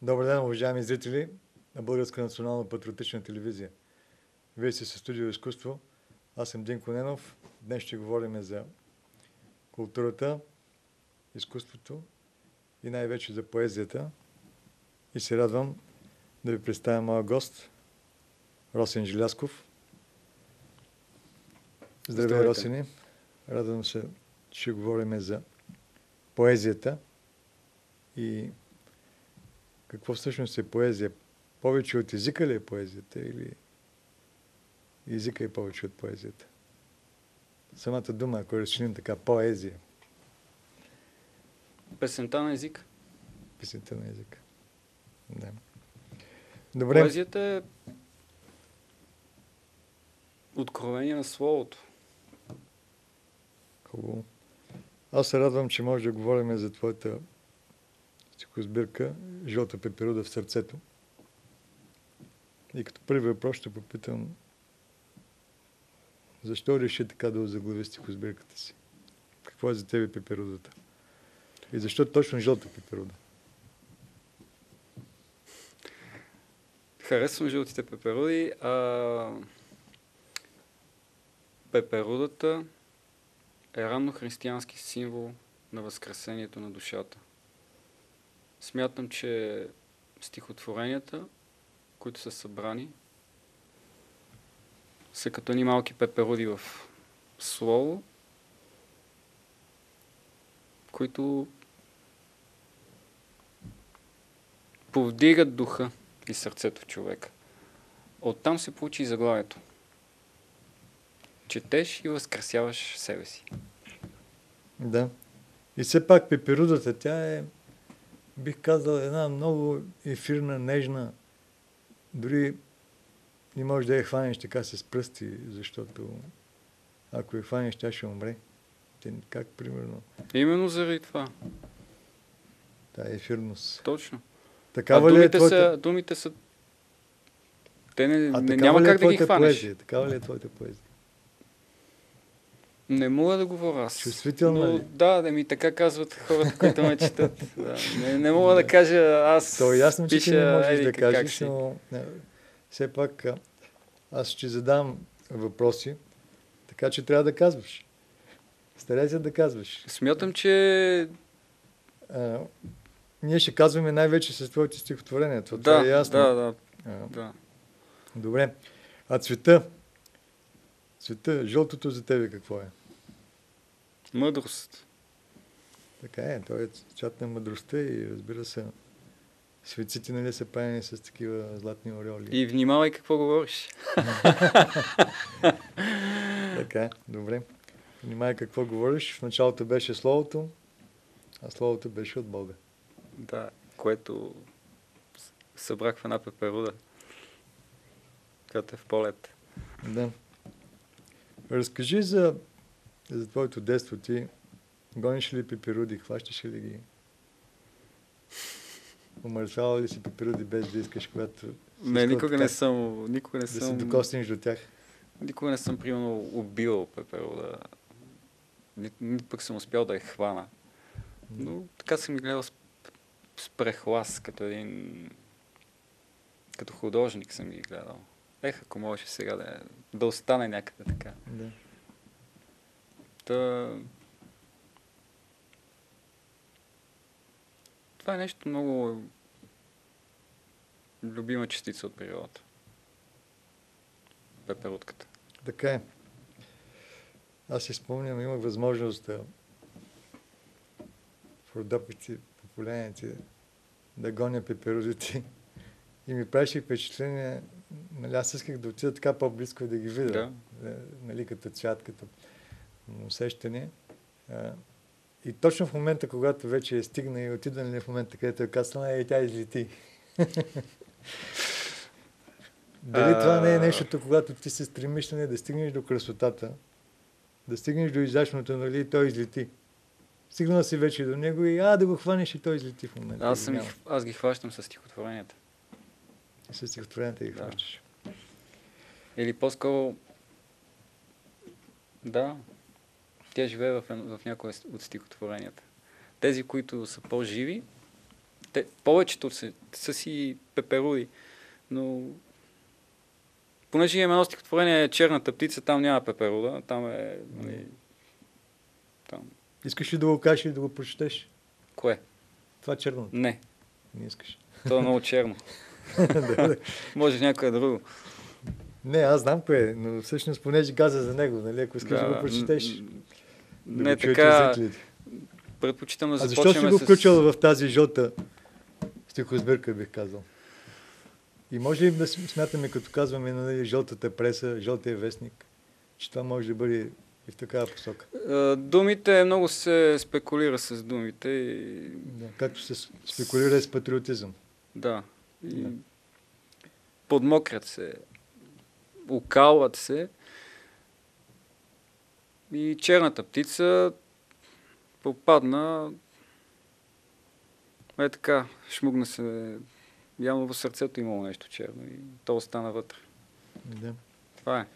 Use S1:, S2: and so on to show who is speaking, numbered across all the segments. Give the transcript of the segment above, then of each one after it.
S1: Добър ден, уважаеми зрители на Българска национална патриотична телевизия. Вие сте със студио изкуство. Аз съм Динко Ненов. Днес ще говорим за културата, изкуството и най-вече за поезията. И се радвам да ви представя моя гост, Росен Желязков. Здравей, Росене. Радвам се, че ще говорим за поезията и какво всъщност е поезия. Повече от езика ли е поезията или езика е повече от поезията? Самата дума, ако разчиним така, поезия.
S2: Песента на език.
S1: Песента на езика. Да. Добре.
S2: Поезията е откровение на словото.
S1: Хубаво. Аз се радвам, че може да говорим за твоята стихосбирка "Жълта пеперуда в сърцето". И като първи въпрос ще попитам: защо реши така да озаглави стихосбирката си? Какво е за тебе пеперудата? И защо точно жълта пеперуда?
S2: Харесвам жълтите пеперуди. Пеперудата е раннохристиянски символ на възкресението на душата. Смятам, че стихотворенията, които са събрани, са като ни малки пеперуди в слово, които повдигат духа и сърцето в човека. Оттам се получи и заглавието. Четеш и възкресяваш себе си.
S1: Да. И все пак пеперудата, тя е, бих казал, една много ефирна, нежна, дори не можеш да я хванеш така с пръсти, защото ако я хванеш, тя ще умре. Как, примерно?
S2: Именно заради това.
S1: Тая ефирност.
S2: Точно.
S1: Такава ли е твоята...
S2: думите са... Те
S1: няма
S2: как да ги хванеш.
S1: Поезия? Такава ли е твоята поезия?
S2: Не мога да говоря аз.
S1: Чувствителна ли?
S2: Да, така казват хората, които ме четат. Да. Не мога да кажа аз.
S1: То е ясно, че ти не можеш да кажеш,
S2: си.
S1: но все пак аз ще задам въпроси, така че трябва да казваш. Старай се да казваш.
S2: Смятам, че...
S1: Ние ще казваме най-вече с твоите стихотворения. Това е ясно.
S2: Да.
S1: Добре. А цвета, жълтото за тебе какво е?
S2: Мъдрост.
S1: Така е, той е цвят на мъдростта и, разбира се, светците, нали, са паяни с такива златни ореоли.
S2: И внимавай какво говориш.
S1: Така, добре. Внимавай какво говориш. В началото беше словото, а словото беше от Бога.
S2: Да, което събрах в една пеперуда, която е в полет.
S1: Да. Разкажи за твоето детство. Ти гониш ли пеперуди, хващаш ли ги? Умърсвала ли си пеперуди без да искаш, когато...
S2: Не, никога не съм...
S1: Да се докоснеш до тях?
S2: Никога не съм, примерно, убил пеперуда. Нито пък съм успял да я хвана. Но така съм ги гледал с прехлас, като художник съм ги гледал. Ако можеше сега да остане някъде така.
S1: Да.
S2: Това е нещо много любима частица от природата. Пеперудката.
S1: Така е. Аз си спомням, имах възможност в Родопите, по поляните, да гоня пеперудите. И ми правеше впечатление, нали, аз исках да отида така по-близко и да ги видя. Да. Нали, като цвят, като усещане. И точно в момента, когато вече стигна и отида, нали, в момента, където е казана, тя излети. Дали това не е нещото, когато ти се стремиш, нали, да стигнеш до красотата, да стигнеш до изящното, нали, и той излети. Стигнал си вече до него и да го хванеш и той излети в момента.
S2: Аз ги хващам с стихотворенията.
S1: С стихотворенията ги хващаш.
S2: Или по-скоро... Да, тя живее в някои от стихотворенията. Тези, които са по-живи, Повечето са си пеперуди, но понеже имаме едно стихотворение Черната птица, там няма пеперуда, там е... Там.
S1: Искаш ли да го кажеш или да го прочетеш?
S2: Кое?
S1: Това черното.
S2: Не.
S1: Не искаш.
S2: То е много черно. Може някое друго.
S1: Не, аз знам кое е, но всъщност понеже газа за него, нали, ако искаш да го прочетеш.
S2: Не така. Предпочитам да започнем с...
S1: Защо си го включил в тази жълта стихосбирка, бих казал? И може ли да смятаме, като казваме, нали, жълтата преса, жълтия вестник, че това може да бъде и в такава посока?
S2: Думите, много се спекулира с думите.
S1: Да, както се спекулира с патриотизъм.
S2: Да. Подмокрят се, укалват се. И черната птица попадна, така, шмугна се, явно в сърцето имало нещо черно и то остана вътре.
S1: Да.
S2: Това е.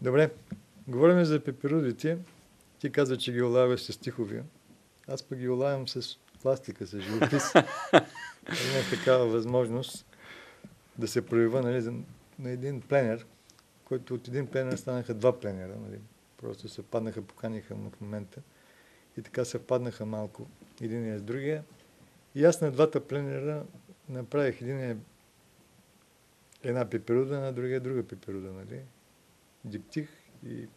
S1: Добре, говорим за пеперудите. Ти каза, че ги улавяш с стихови. Аз пък ги улавям с пластика, с живопис. Имах такава възможност да се проява, нали, на един пленер, който от един пленер станаха два пленера. Нали. Просто се паднаха, поканиха му в момента. И така се паднаха малко единия с другия. И аз на двата пленера направих една пеперуда, на другия друга пеперуда, нали? Диптих и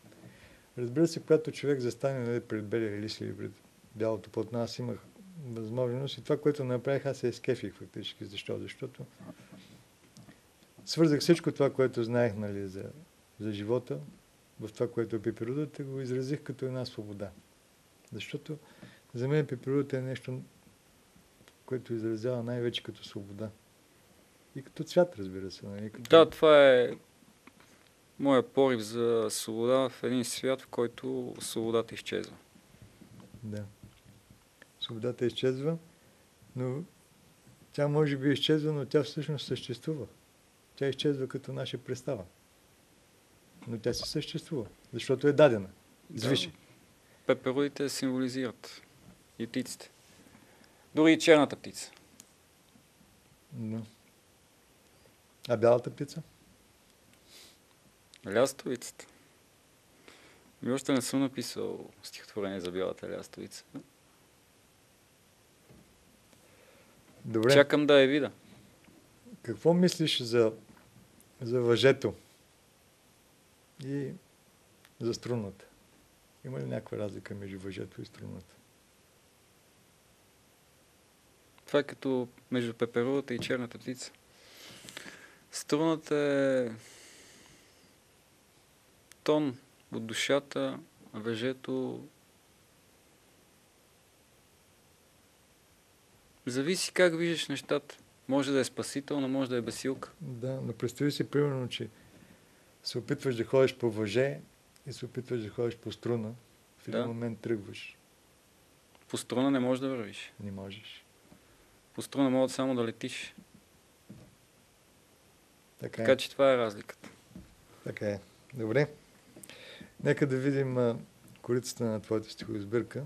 S1: разбира се, когато човек застане, нали, пред белия лист или пред бялото платно, аз имах възможност и това, което направих, аз се изкефих фактически. Защо? Защото свързах всичко това, което знаех, нали, за живота, в това, което е пеперудата, го изразих като една свобода. Защото за мен пеперудата е нещо, което изразява най-вече като свобода. И като цвят, разбира се. Нали?
S2: Да, това е моя порив за свобода в един свят, в който свободата изчезва.
S1: Да. Свободата изчезва, но тя може би изчезва, но тя всъщност съществува. Тя изчезва като наша представа. Но тя си съществува, защото е дадена. Звише.
S2: Да. Пеперудите символизират и птиците. Дори и черната птица.
S1: Да. А бялата птица?
S2: Лястовицата. И още не съм написал стихотворение за бялата лястовица.
S1: Добре.
S2: Чакам да я видя.
S1: Какво мислиш за въжето и за струната? Има ли някаква разлика между въжето и струната?
S2: Това е като между пеперудата и черната птица. Струната е тон от душата, а въжето зависи как виждаш нещата. Може да е спасителна, може да е бесилка.
S1: Да, но представи си примерно, че се опитваш да ходиш по въже и се опитваш да ходиш по струна. В един момент тръгваш.
S2: По струна не можеш да вървиш.
S1: Не можеш.
S2: По струна могат само да летиш.
S1: Така
S2: че това е разликата.
S1: Така е. Добре. Нека да видим корицата на твоята стихосбирка.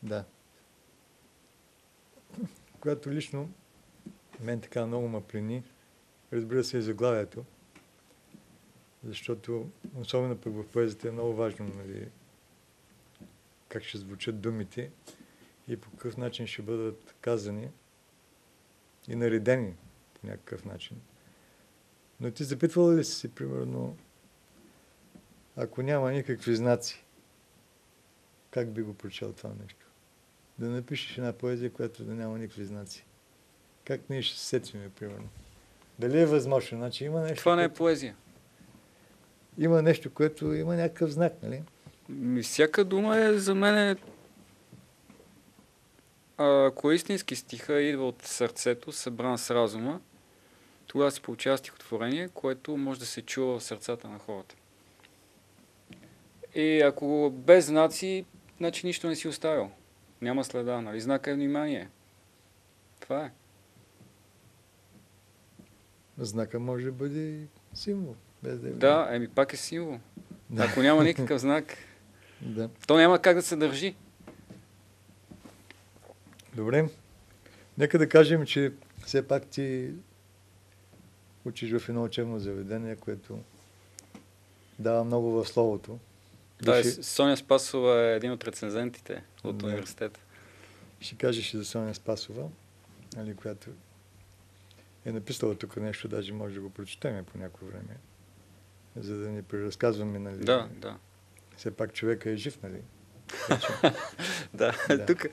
S1: Да. Която лично мен така много ме плени, разбира се и заглавието, защото особено пък в поезията е много важно, нали, как ще звучат думите и по какъв начин ще бъдат казани и наредени по някакъв начин. Но ти запитвала ли си, примерно, ако няма никакви знаци, как би го прочел това нещо? Да напишеш една поезия, която да няма никакви знаци. Как ние ще се сетиме, примерно? Дали е възможно? Значи има нещо...
S2: Това не е поезия.
S1: Има нещо, което има някакъв знак, нали?
S2: Всяка дума е за мен... Ако е истински стиха, идва от сърцето, събран с разума, тогава се получава стихотворение, което може да се чува в сърцата на хората. И ако без знаци, значи нищо не си оставил. Няма следа, нали? Знака е внимание. Това е.
S1: Знака може да бъде символ. Без да,
S2: да, пак е символ. Да. Ако няма никакъв знак,
S1: да.
S2: то няма как да се държи.
S1: Добре. Нека да кажем, че все пак ти учиш в едно учебно заведение, което дава много в словото.
S2: Да, Соня Спасова е един от рецензентите от
S1: Да.
S2: университета.
S1: Ще кажеш и за Соня Спасова, нали, която е написала тук нещо, даже може да го прочетем по някое време, за да ни преразказваме, нали.
S2: Да.
S1: Все пак човека е жив, нали.
S2: Да,
S1: Да.
S2: тук.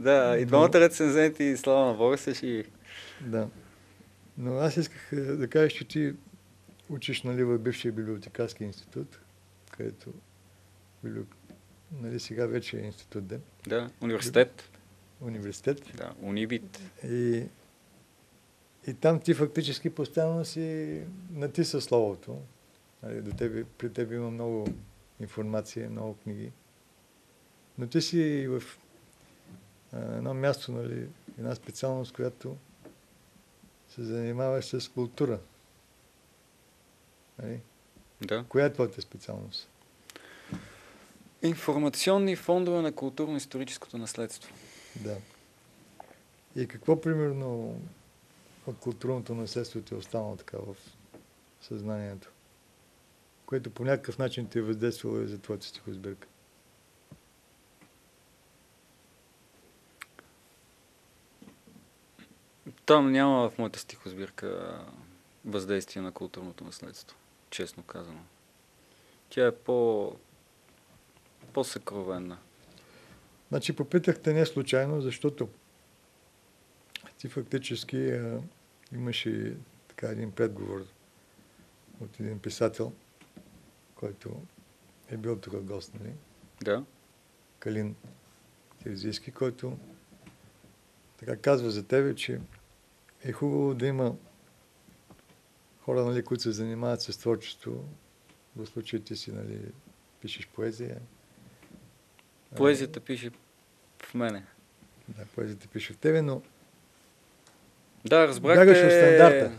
S2: Да, и двамата рецензенти, слава на Бога, са живи.
S1: Да. Но аз исках да кажа, че ти учиш, нали, в бившия библиотекарски институт, където нали, сега вече е институт, да?
S2: Да, университет.
S1: Университет.
S2: Да, унивит.
S1: И там ти фактически постоянно си натиса словото. Нали, при тебе има много информация, много книги. Но ти си в едно място, нали, една специалност, която се занимаваш с култура. Нали?
S2: Да.
S1: Коя е твоята специалност?
S2: Информационни фондове на културно-историческото наследство.
S1: Да. И какво, примерно, от културното наследство ти е останало така в съзнанието, което по някакъв начин ти е въздействало и за твоята стихосбирка?
S2: Там няма в моята стихосбирка въздействие на културното наследство, честно казано. Тя е по-съкровенна.
S1: Значи попитахте не случайно, защото ти фактически имаше така един предговор от един писател, който е бил тук гост, нали?
S2: Да.
S1: Калин Терзийски, който така казва за тебе, че е хубаво да има хора, нали, които се занимават с творчество. В случая ти си, нали, пишеш поезия.
S2: Поезията пише в мене.
S1: Да, поезията пише в тебе, но
S2: да, разбрахте...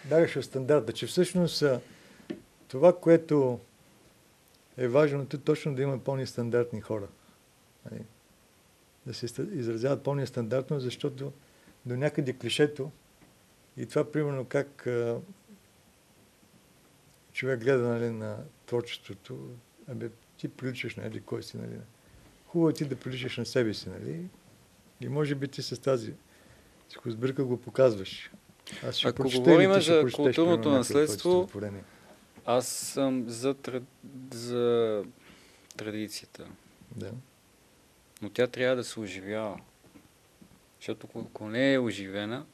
S1: Бягаш от стандарта, че всъщност това, което е важно, е точно да има по-нестандартни хора. Нали? Да се изразяват по-нестандартно, защото до някъде клишето и това, примерно, как човек гледа, нали, на творчеството, ти приличаш на кой си, нали. Хубаво е ти да приличаш на себе си, нали. И може би ти с тази стихосбирка го показваш.
S2: Ако говорим за културното наследство, аз съм за традицията.
S1: Да.
S2: Но тя трябва да се оживява. Защото ако не е оживена,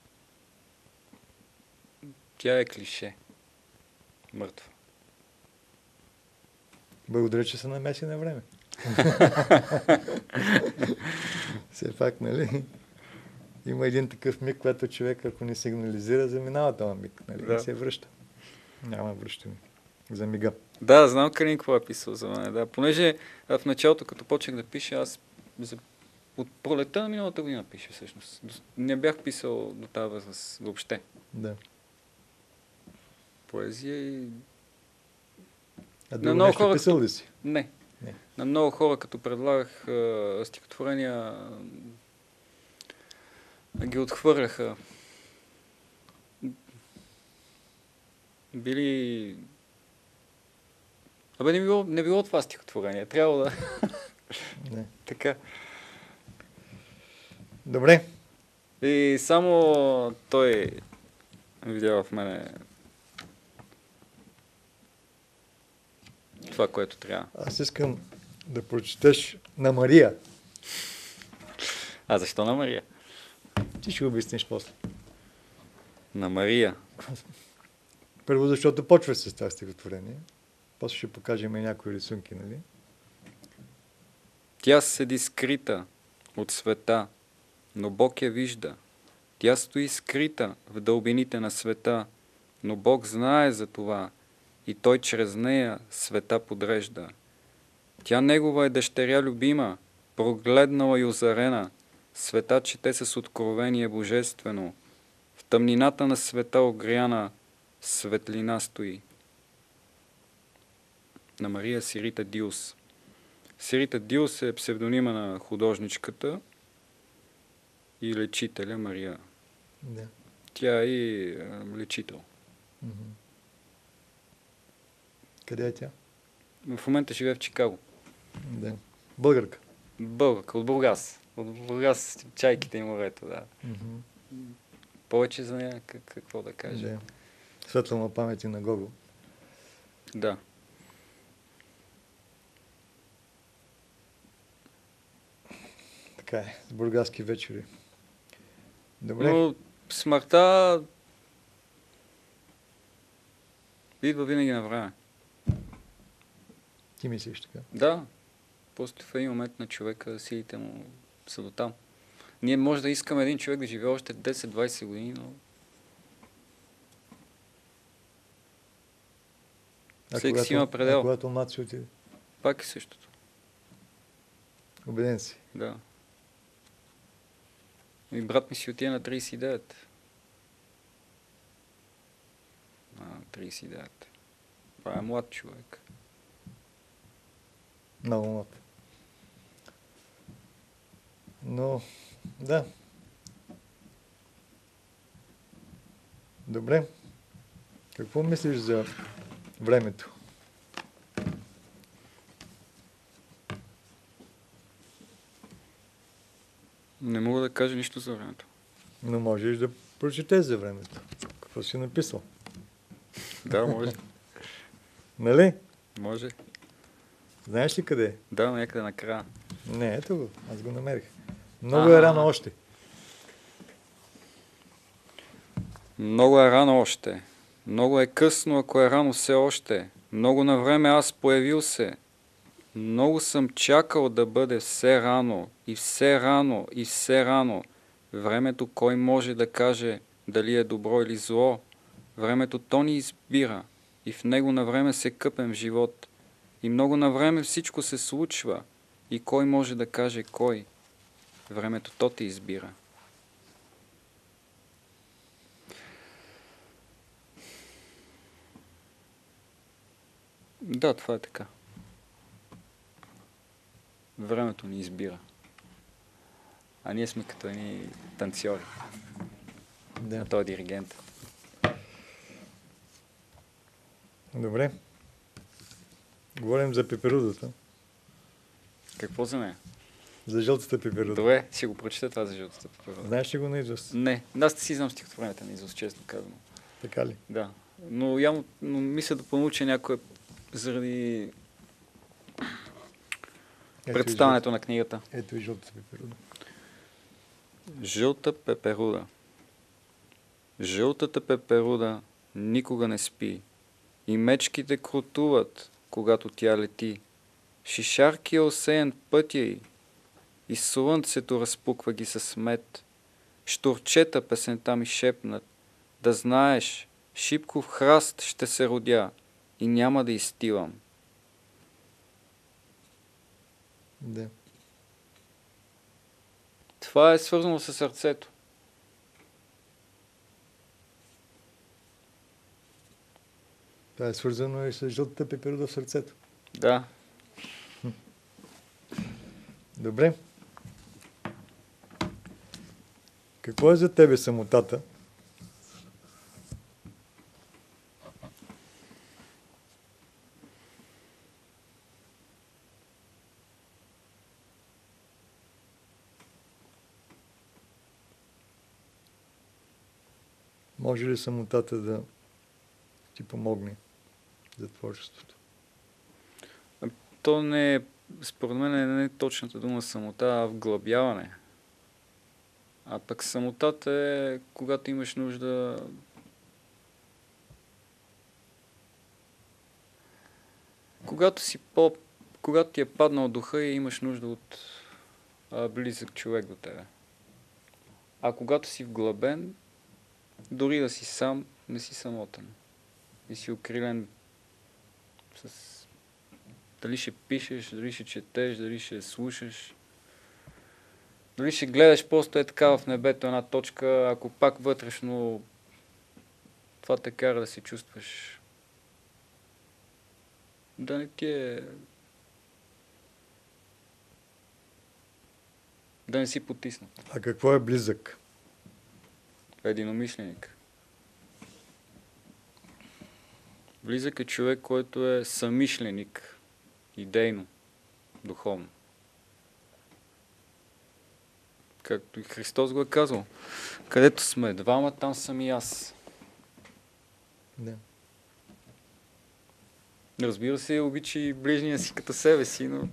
S2: тя е клише. Мъртва.
S1: Благодаря, че се намеси на време. Все пак, нали? Има един такъв миг, когато човек, ако не сигнализира, заминава този миг, нали? Да. И се връща. Няма връщане. За мига.
S2: Да, знам Калин какво е писал за мен. Да. Понеже в началото, като почнах да пиша, аз от пролета на миналата година пиша всъщност. Не бях писал до тази възраст въобще.
S1: Да.
S2: Поезия и...
S1: А друго нещо хора, писал ли си?
S2: Не. На много хора, като предлагах стихотворения, ги отхвърляха. Били... не било това стихотворение. Трябва да...
S1: Не.
S2: Така.
S1: Добре.
S2: И само той видя в мене това, което трябва.
S1: Аз искам да прочетеш на Мария.
S2: А защо на Мария?
S1: Ти ще обясниш после.
S2: На Мария.
S1: Първо, защото почваш с това стихотворение. После ще покажем и някои рисунки, нали?
S2: Тя седи скрита от света, но Бог я вижда. Тя стои скрита в дълбините на света, но Бог знае за това и Той чрез нея света подрежда. Тя Негова е дъщеря любима, прогледнала и озарена, света чете с откровение божествено. В тъмнината на света огряна светлина стои. На Мария Сирита Диус. Сирита Диус е псевдонима на художничката и лечителя Мария.
S1: Да.
S2: Тя е и лечител.
S1: Мгм. Къде е тя?
S2: В момента живее в Чикаго.
S1: Да. Българка.
S2: Българка, от Бургас. От Бургас, чайките и морето, да.
S1: Мгм.
S2: Повече за нея какво да кажа.
S1: Да. Светла му памет и на Гого.
S2: Да.
S1: Така е. С бургаски вечери. Добре.
S2: Но смъртта идва винаги на време.
S1: Ти мислиш така.
S2: Да. Просто в един момент на човека силите му са до там. Ние може да искаме един човек да живее още 10-20 години, но всеки си има предел.
S1: А когато мат си отиде?
S2: Пак е същото.
S1: Убеден си.
S2: Да. И брат ми си отиде на 39. 39. Това е млад човек.
S1: Много млад. Но, да. Добре. Какво мислиш за времето?
S2: Не мога да кажа нищо за времето.
S1: Но можеш да прочетеш за времето. Какво си написал?
S2: Да, може.
S1: Нали?
S2: Може.
S1: Знаеш ли къде е?
S2: Да, някъде накрая.
S1: Не, ето го. Аз го намерих. Много е рано още.
S2: Много е рано още. Много е късно, ако е рано все още. Много на време аз появил се. Много съм чакал да бъде все рано, и все рано, и все рано. Времето кой може да каже дали е добро или зло? Времето то ни избира и в него на време се къпем в живот. И много на време всичко се случва и кой може да каже кой? Времето то те избира. Да, това е така. Времето ни избира. А ние сме като едни танцори.
S1: Да.
S2: А той е диригент.
S1: Добре. Говорим за пеперудата.
S2: Какво за нея?
S1: За жълтата пеперуда.
S2: Добре, ще го прочета това за жълтата пеперуда.
S1: Знаеш ли го наизуст?
S2: Не, аз не си знам стихотворението наизуст, честно казано.
S1: Така ли?
S2: Да. Но явно мисля да понауча някое заради представянето на книгата.
S1: Ето и жълтата пеперуда.
S2: Жълта пеперуда. Жълтата пеперуда никога не спи. И мечките крутуват, когато тя лети. Шишарки е осеян пътя й. И слънцето разпуква ги със мед. Штурчета песента ми шепнат. Да знаеш, шипков храст ще се родя и няма да изтивам.
S1: Да.
S2: Това е свързано с сърцето.
S1: Това е свързано и с жълтата пеперуда в сърцето.
S2: Да.
S1: Добре. Какво е за тебе самотата? Може ли самотата да ти помогне за творчеството?
S2: То не е, според мен не е точната дума самота, а вглъбяване. А пък самотата е когато имаш нужда когато ти е паднал духа и имаш нужда от близък човек до тебе. А когато си вглъбен, дори да си сам, не си самотен. И си укрилен с... Дали ще пишеш, дали ще четеш, дали ще слушаш. Дали ще гледаш просто е така в небето една точка, ако пак вътрешно това те кара да се чувстваш да не ти е Да не си потиснат.
S1: А какво е близък?
S2: Единомишленик. Близък е човек, който е съмишленик. Идейно. Духовно. Както и Христос го е казал. Където сме двама, там съм и аз.
S1: Да.
S2: Разбира се, обичай ближния си като себе си, но...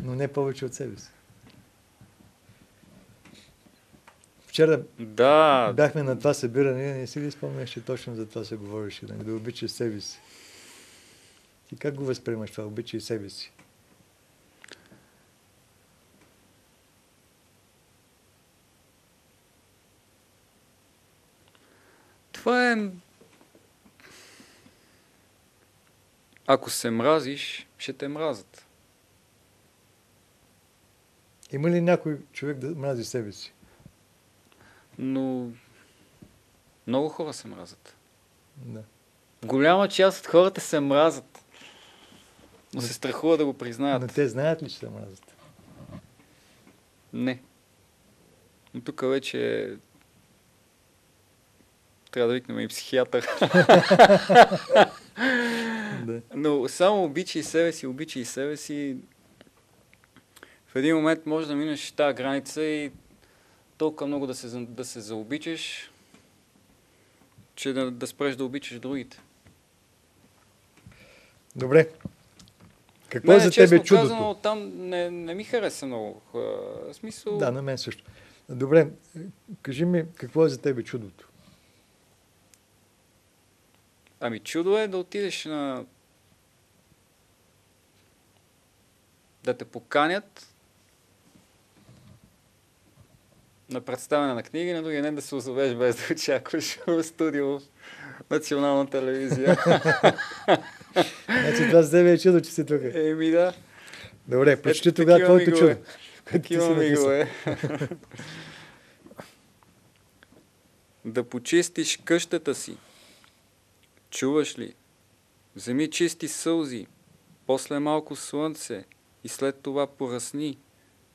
S1: Но не повече от себе си. Вчера
S2: Да,
S1: бяхме на това събиране, не си ли спомняш, че точно за това се говореше, да обичаш себе си. Ти как го възприемаш това? Обичай себе си.
S2: това е... Ако се мразиш, ще те мразят.
S1: Има ли някой човек да мрази себе си?
S2: Но много хора се мразят.
S1: Да.
S2: Голяма част от хората се мразят. Но се страхува да го признаят.
S1: Но те знаят ли, че се мразят?
S2: Не. Но тук вече трябва да викнем и психиатър.
S1: Да.
S2: Но само обичай себе си. В един момент може да минеш тази граница и толкова много да се заобичаш, че да спреш да обичаш другите.
S1: Добре. Какво е за тебе чудото?
S2: Казано, там не ми хареса много. В смисъл...
S1: Да, на мен също. Добре, кажи ми, какво е за тебе чудото?
S2: Ами чудо е да отидеш да те поканят на представяне на книги, на другия ден да се озовеш без да очакваш в студио в Национална телевизия.
S1: Значи това за тебе е чудо, че си тук.
S2: Еми да.
S1: Добре, прочети тогава твоето чудо.
S2: Такива мигове. Да почистиш къщата си. Чуваш ли? Вземи чисти сълзи, после малко слънце и след това поръсни.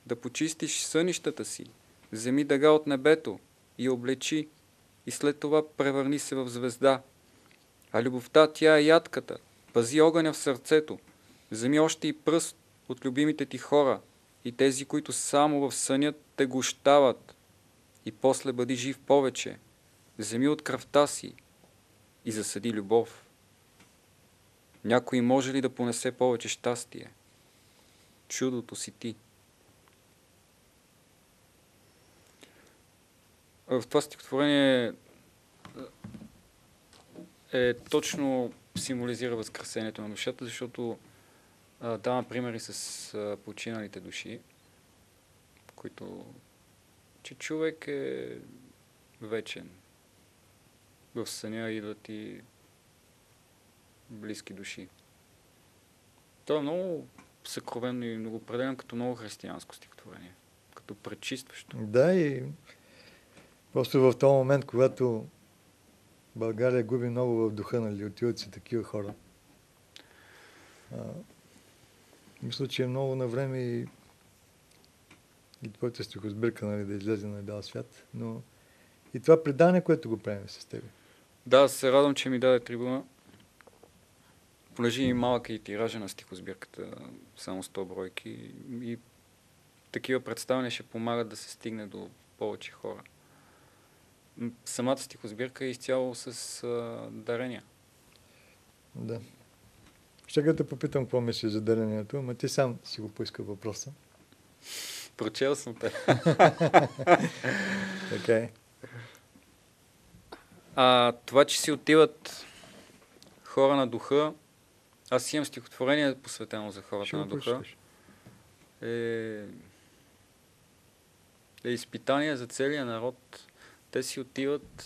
S2: Да почистиш сънищата си. Вземи дъга от небето и облечи и след това превърни се в звезда. А любовта, тя е ядката. Пази огъня в сърцето. Вземи още и пръст от любимите ти хора и тези, които само в сънят те гощават. И после бъди жив повече. Вземи от кръвта си и засади любов. Някой може ли да понесе повече щастие? Чудото си ти. В това стихотворение точно символизира възкресението на душата, защото дава примери с починалите души, които, че човек е вечен. В съня идват и близки души. То е много съкровено и много определено като много християнско стихотворение. Като пречистващо.
S1: Да, и просто в този момент, когато България губи много в духа, нали, отиват си такива хора. Мисля, че е много на време и твоята стихосбирка, нали, да излезе на бял свят, но и това предание, което го правим с тебе.
S2: Да, се радвам, че ми даде трибуна. Понеже и малък и тиража на стихосбирката, само 100 бройки, и такива представяния ще помагат да се стигне до повече хора. Самата стихосбирка е изцяло с дарения.
S1: Да. Ще да попитам какво мислиш за дарението, но ти сам си го поиска въпроса.
S2: Прочел съм те.
S1: Така е.
S2: Това, че си отиват хора на духа, аз имам стихотворение посветено за хората на духа, е изпитание за целия народ. Те си отиват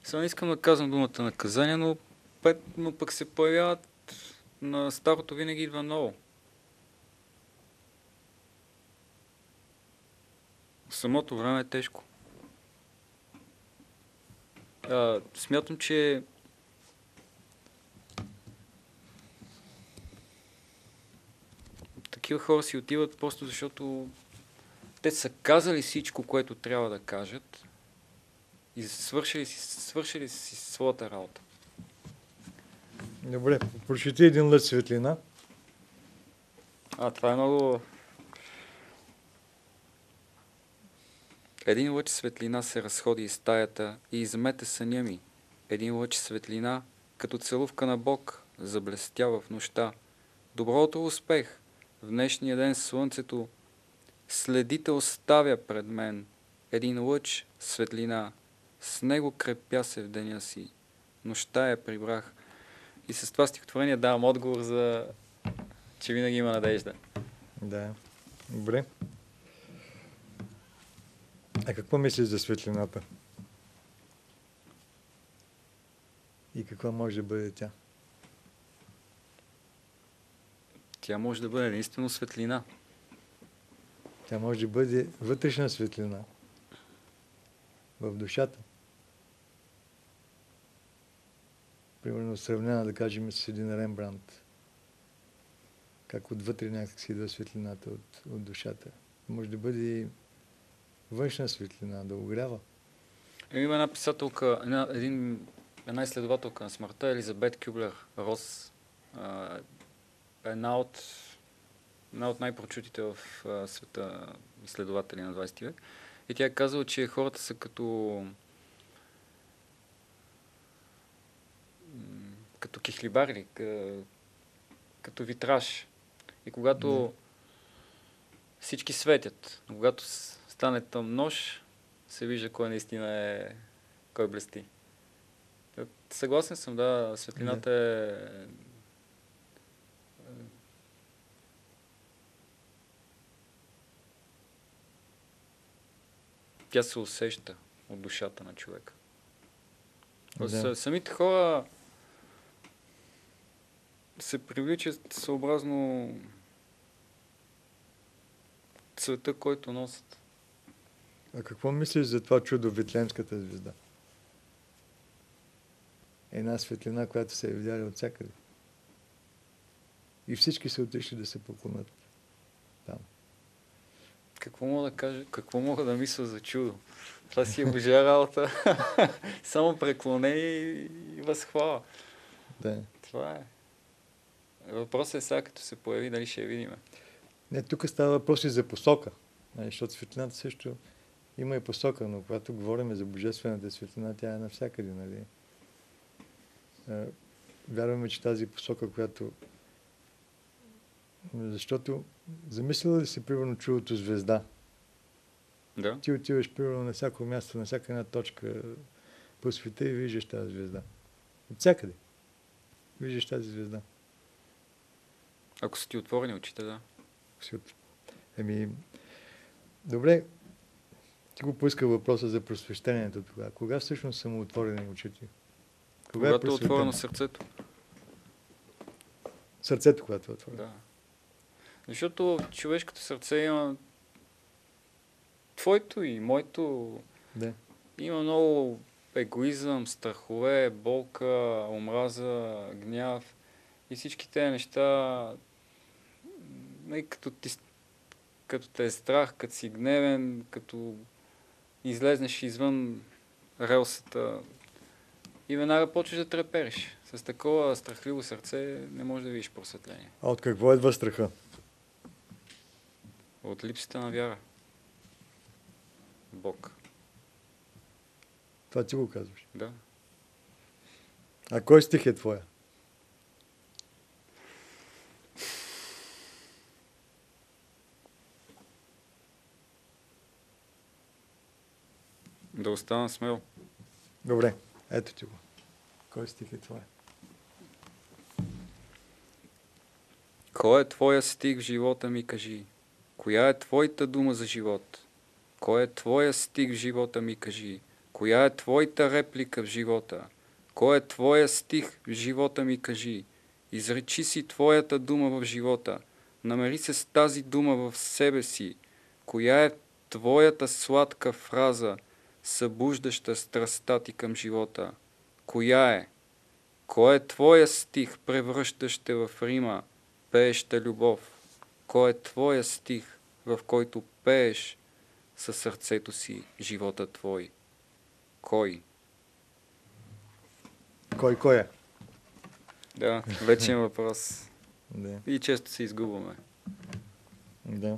S2: Само искам да казвам думата наказание, но пък се появяват на старото винаги идва ново. В самото време е тежко. Смятам, че такива хора си отиват просто защото те са казали всичко, което трябва да кажат и свършили си своята работа.
S1: Добре, прочети един лъч светлина.
S2: Това е много... Един лъч светлина се разходи из стаята и измете съня ми. Един лъч светлина, като целувка на Бог, заблестява в нощта. Доброто успех. В днешния ден слънцето следите оставя пред мен. Един лъч светлина. С него крепя се в деня си. Нощта я прибрах. И с това стихотворение давам отговор за... че винаги има надежда.
S1: Да. Добре. А какво мислиш за светлината? И каква може да бъде тя?
S2: Тя може да бъде единствено светлина.
S1: Тя може да бъде вътрешна светлина в душата. Примерно сравнена, да кажем, с един Рембрандт. Как отвътре някак си идва светлината от душата. Може да бъде и външна светлина, да огрява.
S2: Има една писателка, една изследователка на смъртта, Елизабет Кюблер-Рос, една от най-прочутите в света изследователи на 20 век. И тя е казала, че хората са като кихлибар или като витраж. И когато всички светят, но когато стане тъмнош, се вижда кой наистина е, кой блести. Съгласен съм, да, светлината е... Тя се усеща от душата на човека.
S1: Да.
S2: Самите хора се привличат съобразно цвета, който носят.
S1: А какво мислиш за това чудо, Витлеемската звезда? Една светлина, която се е видяла от всякъде. И всички са отишли да се поклонят там.
S2: Какво мога да кажа? Какво мога да мисля за чудо? Това си е божия работа. Само преклонение и възхвала.
S1: Да.
S2: Това е. Въпросът е сега, като се появи, дали ще я видим.
S1: Не, тук става въпрос и за посока. Защото светлината също има и посока, но когато говорим за божествената светлина, тя е навсякъде. Нали? Вярваме, че тази посока, която... Защото замислила ли си, примерно, чудото звезда?
S2: Да.
S1: Ти отиваш, примерно, на всяко място, на всяка една точка по света и виждаш тази звезда. От всякъде. Виждаш тази звезда.
S2: Ако са ти отворени очите, да.
S1: Добре, ти го поиска въпроса за просвещението тогава. Кога всъщност са му отворени очите?
S2: Когато е отворено сърцето.
S1: Сърцето, когато е отворено.
S2: Да. Защото човешкото сърце има твоето и моето.
S1: Да. Има
S2: много егоизъм, страхове, болка, омраза, гняв и всички тези неща, като те е страх, като си гневен, като излезнеш извън релсата и веднага почваш да трепериш. С такова страхливо сърце не можеш да видиш просветление.
S1: А от какво едва страха?
S2: От липсата на вяра. Бог.
S1: Това ти го казваш?
S2: Да.
S1: А кой стих е твоя?
S2: Да остана смел.
S1: Добре, ето ти го. Кой стих е твоя?
S2: Кой е твоя стих в живота ми, кажи? Коя е твоята дума за живот? Кой е твоя стих в живота ми, кажи? Коя е твоята реплика в живота? Кой е твоя стих в живота ми, кажи? Изречи си твоята дума в живота. Намери се с тази дума в себе си. Коя е твоята сладка фраза, събуждаща страстта ти към живота? Коя е? Кой е твоя стих, превръщащ те в рима, пееща любов? Кой е твоя стих, в който пееш със сърцето си живота твой? Кой?
S1: Кой е?
S2: Да, вечен въпрос.
S1: Да.
S2: И често се изгубваме.
S1: Да.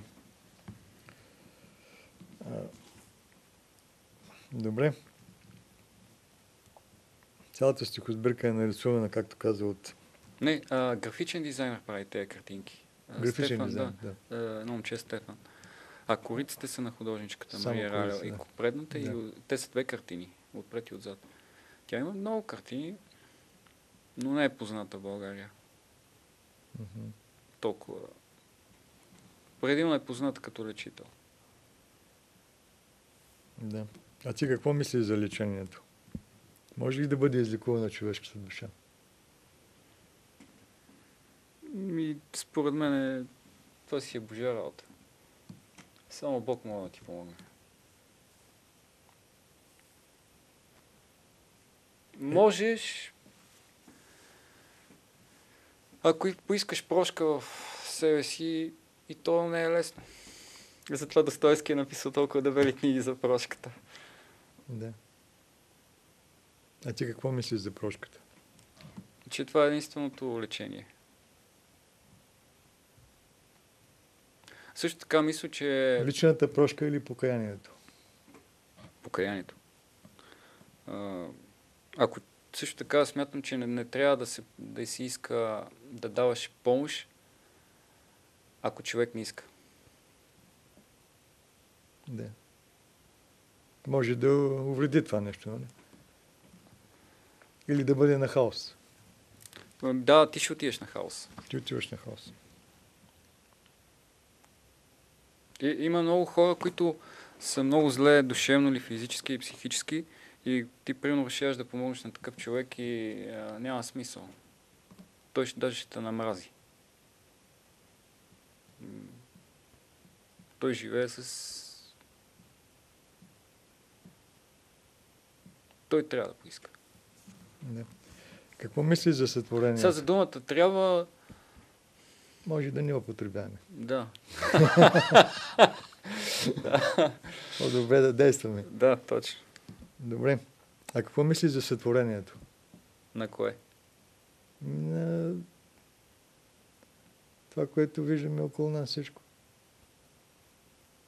S1: Добре. Цялата стихосбирка е нарисувана, както каза, от
S2: Не, графичен дизайнер прави тези картинки.
S1: графичен
S2: Стефан,
S1: дизайн. Да.
S2: едно момче Стефан. А кориците са на художничката
S1: Само
S2: Мария
S1: корици,
S2: Ралева. И
S1: да.
S2: предната,
S1: Да.
S2: и те са две картини, отпред и отзад. Тя има много картини, но не е позната в България.
S1: Мгм.
S2: Толкова. Предимно е позната като лечител.
S1: Да. А ти какво мислиш за лечението? Може ли да бъде излекувана човешката душа?
S2: Според мен това си е божия работа. Само Бог може да ти помогне. Можеш, ако поискаш прошка в себе си, и то не е лесно. Затова Достоевски е написал толкова дебели книги за прошката.
S1: Да. А ти какво мислиш за прошката?
S2: Че това е единственото лечение. Също така мисля, че
S1: Личната прошка или покаянието?
S2: покаянието. Ако също така смятам, че не трябва да се иска да даваш помощ, ако човек не иска.
S1: Да. Може да увреди това нещо, нали? Или да бъде на хаос.
S2: Да, ти ще отидеш на хаос.
S1: Ти отиваш на хаос.
S2: Има много хора, които са много зле душевно или физически и психически, и ти примерно решаваш да помогнеш на такъв човек и няма смисъл. Той даже ще те намрази. Той живее с... Той трябва да поиска.
S1: Да. Какво мислиш за сътворението?
S2: Сега за думата трябва...
S1: Може да не употребяваме.
S2: Да.
S1: По-добре да действаме.
S2: Да, точно.
S1: Добре. А какво мислиш за сътворението?
S2: На кое?
S1: На това, което виждаме около нас всичко.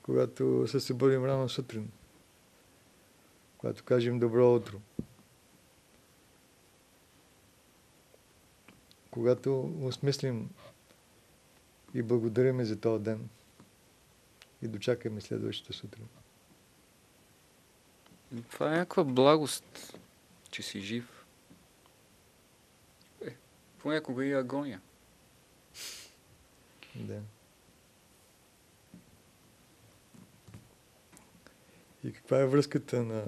S1: Когато се събудим рано сутрин. Когато кажем добро утро. Когато осмислим и благодарим за този ден и дочакаме следващата сутрин.
S2: Това е някаква благост, че си жив. Понякога и агония.
S1: Да. И каква е връзката на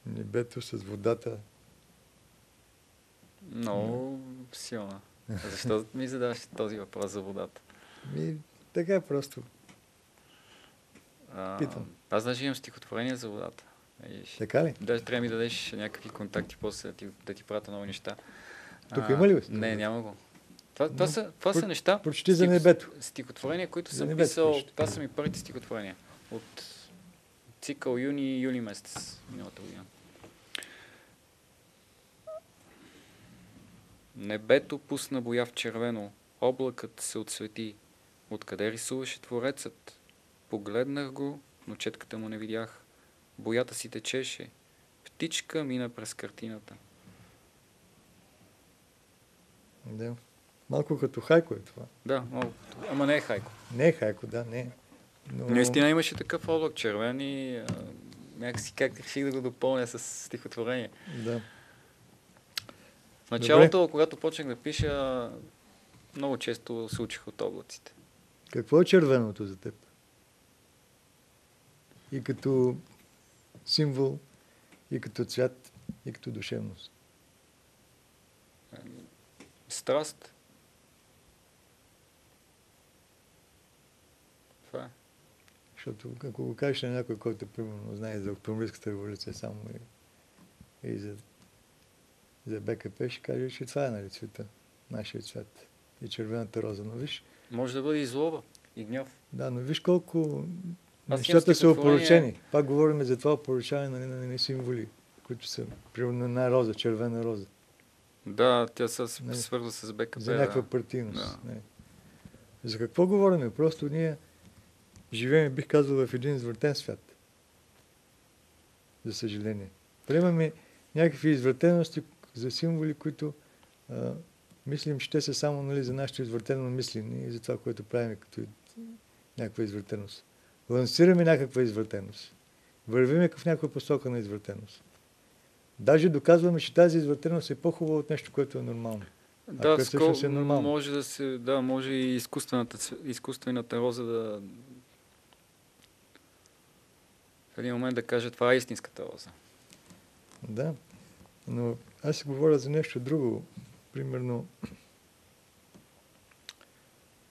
S1: небето с водата?
S2: Много силна. Защо ми задаваш този въпрос за водата?
S1: Така просто. Питам.
S2: Аз даже имам стихотворение за водата.
S1: Така ли?
S2: Даже трябва да ми дадеш някакви контакти, после да ти пратя нови неща.
S1: Тук има ли го?
S2: Не, няма го. Това са неща.
S1: Прочети за небето.
S2: Стихотворения, които
S1: За
S2: съм
S1: небето
S2: писал.
S1: прочети.
S2: Това са ми първите стихотворения. От цикъл юли месец миналата година. Небето пусна боя в червено, облакът се отсвети. Откъде рисуваше Творецът? Погледнах го, но четката му не видях. Боята си течеше. Птичка мина през картината.
S1: Да. Малко като Хайко е това.
S2: Да, много. Ама не е Хайко.
S1: Не е Хайко, да, не е. Но...
S2: Наистина имаше такъв облак червен и някакси как реших да го допълня с стихотворение.
S1: Да.
S2: В началото, когато почнах да пиша, много често се учих от облаците.
S1: Какво е червеното за теб? И като символ, и като цвят, и като душевност.
S2: Страст. Това е.
S1: Защото ако го кажеш на някой, който примерно знае за Октомврийската революция само и за БКП, ще каже, че това е, нали, цвета, нашия цвят и червената роза. Но виж,
S2: Може да бъде и злоба, и гняв.
S1: Да, но виж колко
S2: Аз
S1: нещата
S2: имам
S1: са
S2: стихотворение.
S1: опорочени. Пак говорим за това опоручаване на символи, които са, примерно, една роза, червена роза,
S2: Да, тя се
S1: Не.
S2: свързва с БКП.
S1: за някаква
S2: Да.
S1: партийност.
S2: Да.
S1: Не. За какво говорим? Просто ние живеем, бих казал, в един извратен свят. За съжаление. Приемаме някакви извратености за символи, които мислим, че те са само, нали, за нашето извратено мислене и за това, което правим като някаква извратеност. Лансираме някаква извратеност. Вървиме в някаква посока на извратеност. Даже доказваме, че тази извратеност е по-хубава от нещо, което е нормално.
S2: Да,
S1: което всъщност е нормално.
S2: може да се, да, може и изкуствената роза да в един момент да каже, това е истинската роза.
S1: Да, но аз си говоря за нещо друго. Примерно,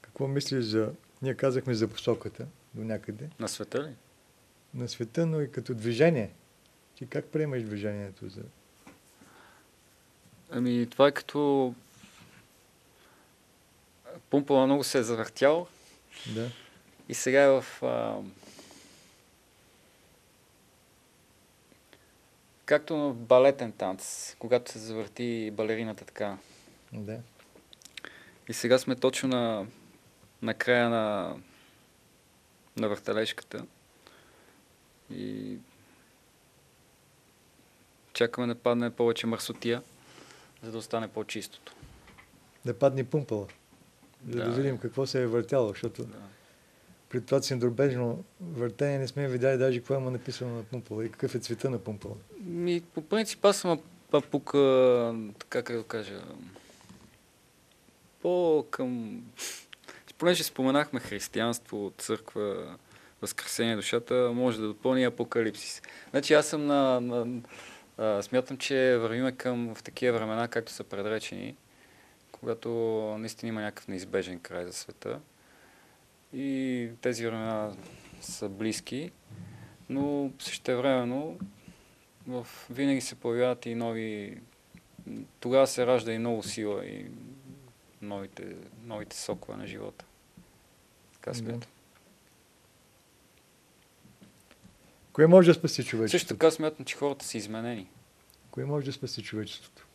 S1: какво мислиш за... Ние казахме за посоката до някъде.
S2: На света ли?
S1: На света, но и като движение. Ти как приемаш движението за...
S2: Ами, това е като Пумпала много се е завъртял
S1: Да.
S2: и сега е в... както на балетен танц, когато се завърти балерината така.
S1: Да.
S2: И сега сме точно на края на въртележката. И чакаме да падне повече мърсотия, за да остане по-чистото.
S1: Да падне пумпала. За да видим какво се е въртяло, защото при това центробежно въртение не сме видяли даже какво има написано на пумпала и какъв е цвета на пумпала.
S2: По принцип аз съм папука, така как да кажа, по-към... Понеже споменахме християнство, църква, възкресение душата, може да допълни апокалипсис. Значи аз съм смятам, че вървиме към в такива времена, както са предречени, когато наистина има някакъв неизбежен край за света. И тези времена са близки, но същевременно винаги се появяват и нови... Тогава се ражда и много сила и новите сокове на живота. Така смятам.
S1: Кое може да спаси човечеството?
S2: Също така смятам, че хората са изменени.
S1: Кое може да спаси човечеството?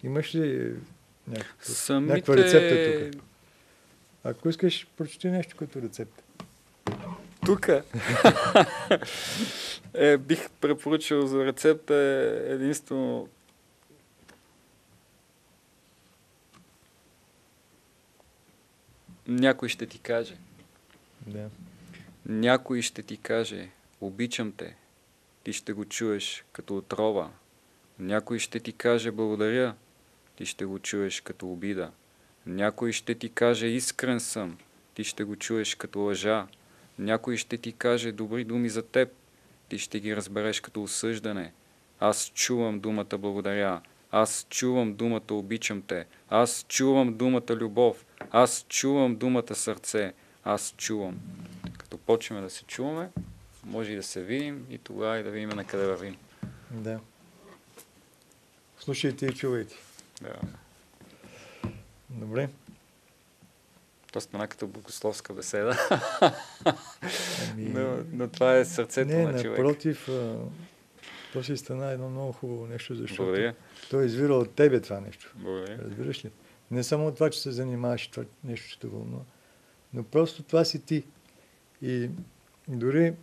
S1: Имаш ли някаква рецепта тук? Ако искаш, прочети нещо като рецепта.
S2: Тук бих препоръчал за рецепта единствено някой ще ти каже.
S1: Да.
S2: Някой ще ти каже, обичам те. Ти ще го чуеш като отрова. Някой ще ти каже, благодаря. Ти ще го чуеш като обида. Някой ще ти каже, искрен съм. Ти ще го чуеш като лъжа. Някой ще ти каже добри думи за теб. Ти ще ги разбереш като осъждане. Аз чувам думата благодаря. Аз чувам думата обичам те. Аз чувам думата любов. Аз чувам думата сърце. Аз чувам. Като почваме да се чуваме, може и да се видим и тогава и да видим на къде вървим.
S1: Да. Слушайте и чувайте.
S2: Да.
S1: Добре.
S2: То стана като богословска беседа. Но това е сърцето на човек.
S1: Напротив, то си стана едно много хубаво нещо, защото
S2: Благодаря.
S1: то извира от тебе това нещо.
S2: Благодаря.
S1: Разбираш ли? Не само от това, че се занимаваш това нещо, че те вълнува, но просто това си ти. И дори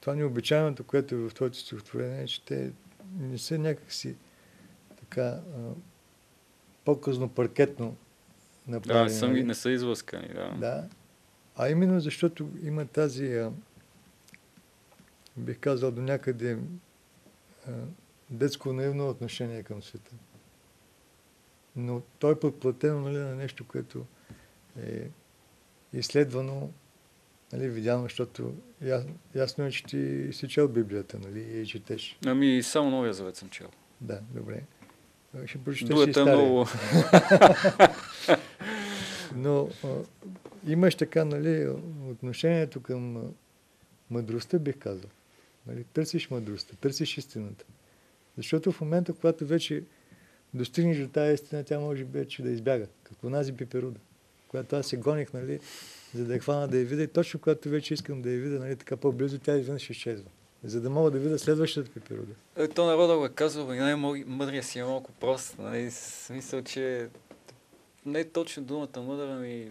S1: това необичайното, което е в твоето стихотворение, е, че те не са някакси така по-късно паркетно направени.
S2: Не са излъскани.
S1: Да. А именно защото има тази, бих казал, до някъде детско наивно отношение към света. Но той е подплатено, нали, на нещо, което е изследвано, нали, видяно, защото ясно е, че ти си чел Библията, нали, и четеш.
S2: Ами, само Новия Завет съм чел.
S1: Да, добре. Ще прочетеш
S2: Дуета
S1: и Стария.
S2: много.
S1: Но имаш така, нали, отношението към мъдростта, бих казал. Нали, търсиш мъдростта, търсиш истината. Защото в момента, когато вече достигнеш до тази истина, тя може би вече да избяга. Като онази пеперуда, която аз се гоних, нали, за да я хвана да я видя. И точно когато вече искам да я видя, нали, така по-близо, тя изведнъж изчезва. За да мога да видя следващата пеперуда.
S2: То народа го е казал, и най-мъдрия си е малко прост. Нали? Смисъл, че не е точно думата мъдра, ми...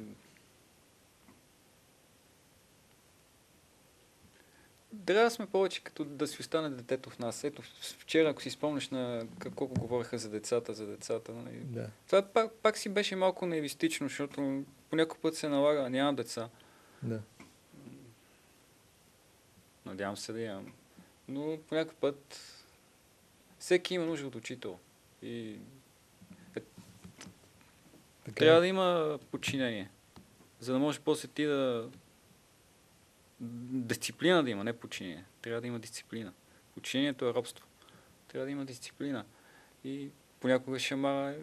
S2: Трябва да сме повече като да си остане детето в нас. Ето, вчера, ако си спомняш на колко говореха за децата, нали?
S1: Да.
S2: Това пак си беше малко наивистично, защото по някой път се налага, няма деца.
S1: Да.
S2: Надявам се да имам. Но по някой път всеки има нужда от учител. И
S1: Така.
S2: трябва да има подчинение. За да може после ти да... Дисциплина да има, не подчинение. Трябва да има дисциплина. Подчинението е робство. Трябва да има дисциплина. И понякога шамара е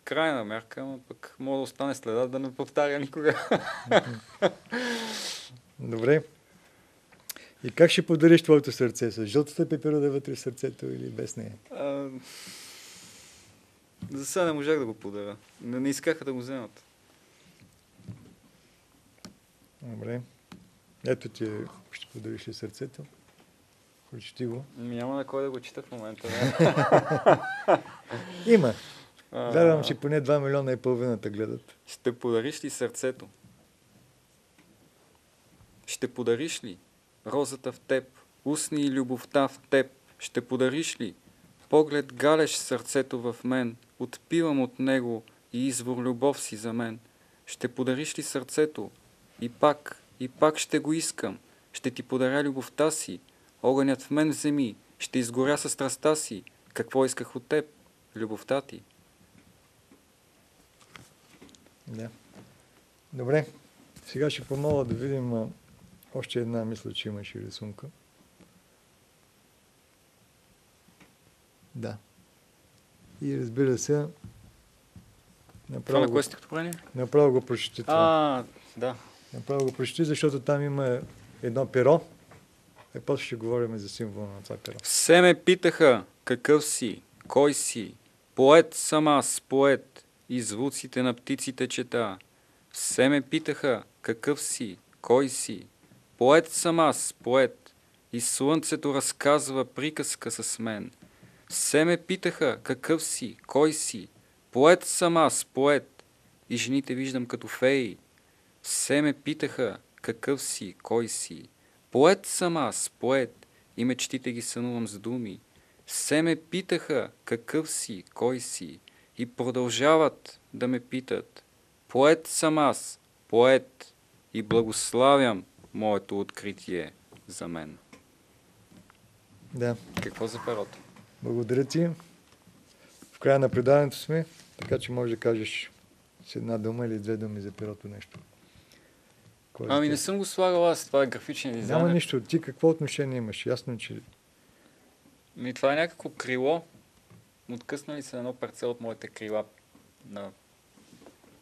S2: крайна мярка, но пък може да остане следа да не повтаря никога.
S1: Добре. И как ще подариш твоето сърце? С жълтата пеперуда вътре в сърцето или без нея?
S2: За сега не можах да го подаря. Не искаха да го вземат.
S1: Добре. Ето ти ще подариш ли сърцето? Прочети го.
S2: Няма на кой да го чита в момента.
S1: Има. Вярвам, че поне 2,5 милиона гледат.
S2: Ще подариш ли сърцето? Ще подариш ли розата в теб, усни и любовта в теб? Ще подариш ли поглед галеш сърцето в мен, отпивам от него и извор любов си за мен? Ще подариш ли сърцето? И пак ще го искам. Ще ти подаря любовта си. Огънят в мен вземи. Ще изгоря със страстта си. Какво исках от теб? Любовта ти.
S1: Да. Добре. Сега ще помоля да видим още една, мисля, че имаше рисунка. Да. И разбира се,
S2: Това на кое стихотворение?
S1: направо го прочети това.
S2: Да.
S1: Направо го прочети, защото там има едно перо. И после ще говорим за символа на това перо.
S2: Все ме питаха какъв си, кой си. Поет съм аз, поет, и звуците на птиците чета. Все ме питаха какъв си, кой си. Поет съм аз, поет, и слънцето разказва приказка с мен. Все ме питаха какъв си, кой си. Поет съм аз, поет, и жените виждам като феи. Все ме питаха какъв си, кой си. Поет съм аз, поет, и мечтите ги сънувам с думи. Все ме питаха какъв си, кой си, и продължават да ме питат. Поет съм аз, поет, и благославям моето откритие за мен.
S1: Да.
S2: Какво за перото?
S1: Благодаря ти. В края на предаването сме, така че можеш да кажеш с една дума или 2 думи за перото нещо.
S2: Не съм го слагал аз, това е графичен дизайн.
S1: Няма нищо. Ти какво отношение имаш? Ясно, че...
S2: Това е някакво крило. Откъснали са едно парце от моите крила на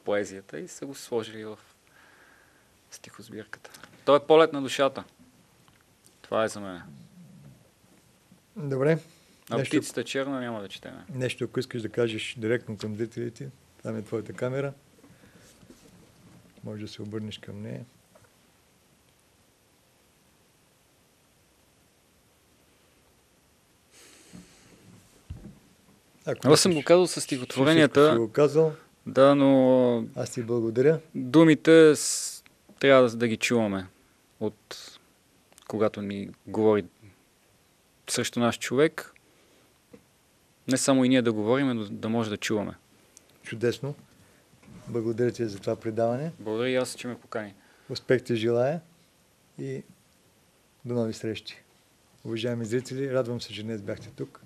S2: поезията и са го сложили в стихосбирката. То е полет на душата. Това е за мен.
S1: Добре.
S2: А птицата черна няма да четем.
S1: Нещо, ако искаш да кажеш директно към зрителите, там е твоята камера. Може да се обърнеш към нея.
S2: Аз съм го казал с стихотворенията.
S1: Си го казал.
S2: Да, но...
S1: Аз ти благодаря.
S2: Думите трябва да ги чуваме от когато ни говори срещу наш човек. Не само и ние да говорим, но да може да чуваме.
S1: Чудесно. Благодаря ти за това предаване.
S2: Благодаря и аз, че ме покани.
S1: Успех ти желая и до нови срещи. Уважаеми зрители, радвам се, че днес бяхте тук.